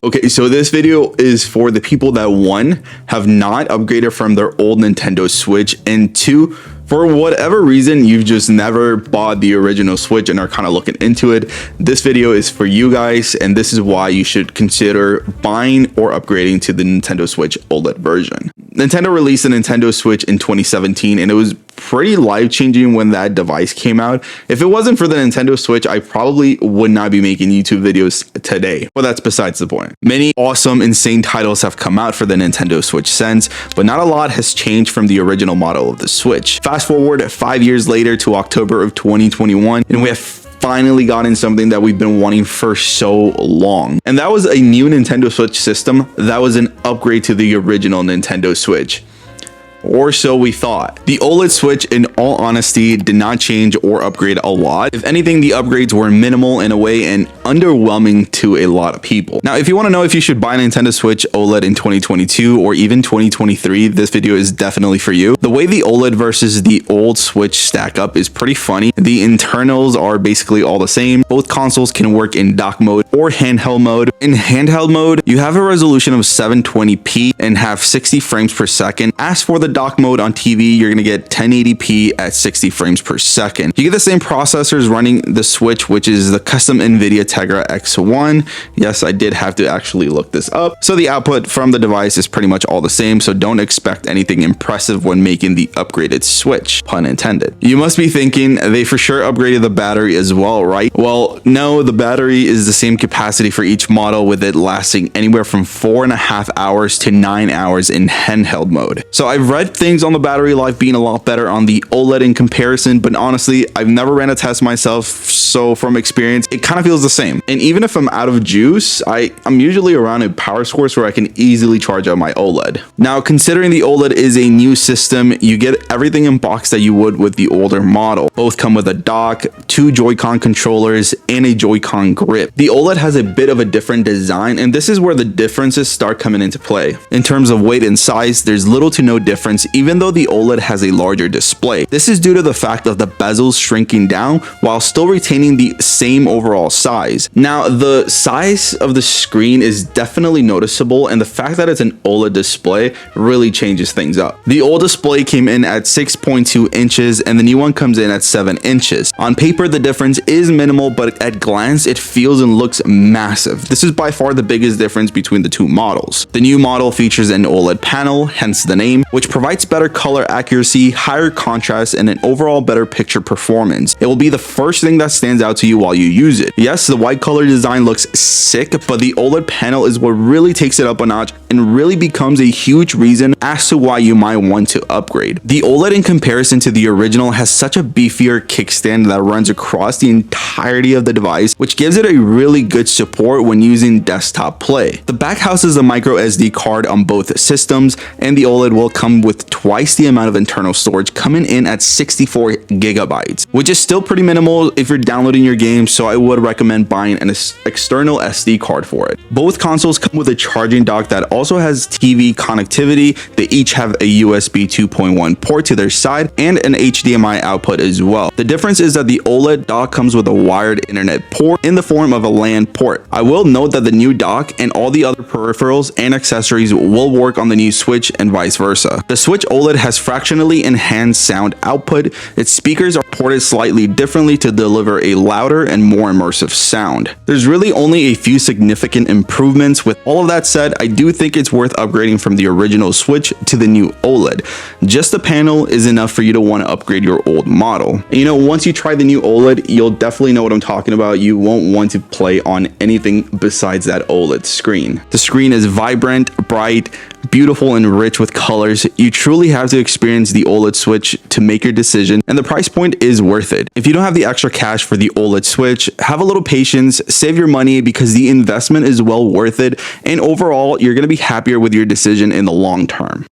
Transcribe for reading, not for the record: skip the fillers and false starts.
Okay, so this video is for the people that one, have not upgraded from their old Nintendo Switch, and two, for whatever reason, you've just never bought the original Switch and are kind of looking into it. This video is for you guys, and this is why you should consider buying or upgrading to the Nintendo Switch OLED version. Nintendo released the Nintendo Switch in 2017, and it was pretty life-changing when that device came out. If it wasn't for the Nintendo Switch, I probably would not be making YouTube videos today, but that's besides the point. Many awesome, insane titles have come out for the Nintendo Switch since, but not a lot has changed from the original model of the Switch. Fast forward 5 years later to October of 2021, and we have finally gotten something that we've been wanting for so long. And that was a new Nintendo Switch system that was an upgrade to the original Nintendo Switch. Or so we thought. The OLED Switch, in all honesty, did not change or upgrade a lot. If anything, the upgrades were minimal in a way and underwhelming to a lot of people. Now, if you want to know if you should buy a Nintendo Switch OLED in 2022 or even 2023, this video is definitely for you. The way the OLED versus the old Switch stack up is pretty funny. The internals are basically all the same. Both consoles can work in dock mode or handheld mode. In handheld mode, you have a resolution of 720p and have 60 frames per second. As for the dock mode on TV, you're gonna get 1080p at 60 frames per second. You get the same processors running the Switch, which is the custom NVIDIA Tegra X1. Yes, I did have to actually look this up. So the output from the device is pretty much all the same, so don't expect anything impressive when making the upgraded Switch, pun intended. You must be thinking they for sure upgraded the battery as well, right? Well, no, the battery is the same capacity for each model, with it lasting anywhere from 4.5 hours to 9 hours in handheld mode. So I've read things on the battery life being a lot better on the OLED in comparison, but honestly, I've never ran a test myself, so from experience, it kind of feels the same. And even if I'm out of juice, I'm usually around a power source where I can easily charge up my OLED. Now, considering the OLED is a new system, you get everything in box that you would with the older model. Both come with a dock, 2 Joy-Con controllers, and a Joy-Con grip. The OLED has a bit of a different design, and this is where the differences start coming into play. In terms of weight and size, there's little to no difference, even though the OLED has a larger display. This is due to the fact of the bezels shrinking down while still retaining the same overall size. Now, the size of the screen is definitely noticeable, and the fact that it's an OLED display really changes things up. The old display came in at 6.2 inches, and the new one comes in at 7 inches. On paper, the difference is minimal, but at glance, it feels and looks massive. This is by far the biggest difference between the two models. The new model features an OLED panel, hence the name, which provides better color accuracy, higher contrast, and an overall better picture performance. It will be the first thing that stands out to you while you use it. Yes, the white color design looks sick, but the OLED panel is what really takes it up a notch and really becomes a huge reason as to why you might want to upgrade. The OLED, in comparison to the original, has such a beefier kickstand that runs across the entirety of the device, which gives it a really good support when using desktop play. The back houses a micro SD card on both systems, and the OLED will come with twice the amount of internal storage, coming in at 64 gigabytes, which is still pretty minimal if you're downloading your games, so I would recommend buying an external SD card for it. Both consoles come with a charging dock that also has TV connectivity. They each have a USB 2.1 port to their side and an HDMI output as well. The difference is that the OLED dock comes with a wired internet port in the form of a LAN port. I will note that the new dock and all the other peripherals and accessories will work on the new Switch and vice versa. The Switch OLED has fractionally enhanced sound output. Its speakers are ported slightly differently to deliver a louder and more immersive sound. There's really only a few significant improvements. With all of that said, I do think it's worth upgrading from the original Switch to the new OLED. Just the panel is enough for you to want to upgrade your old model. And you know, once you try the new OLED, you'll definitely know what I'm talking about. You won't want to play on anything besides that OLED screen. The screen is vibrant, bright, beautiful, and rich with colors. You truly have to experience the OLED Switch to make your decision, and the price point is worth it. If you don't have the extra cash for the OLED Switch, have a little patience, save your money, because the investment is well worth it, and overall, you're going to be happier with your decision in the long term.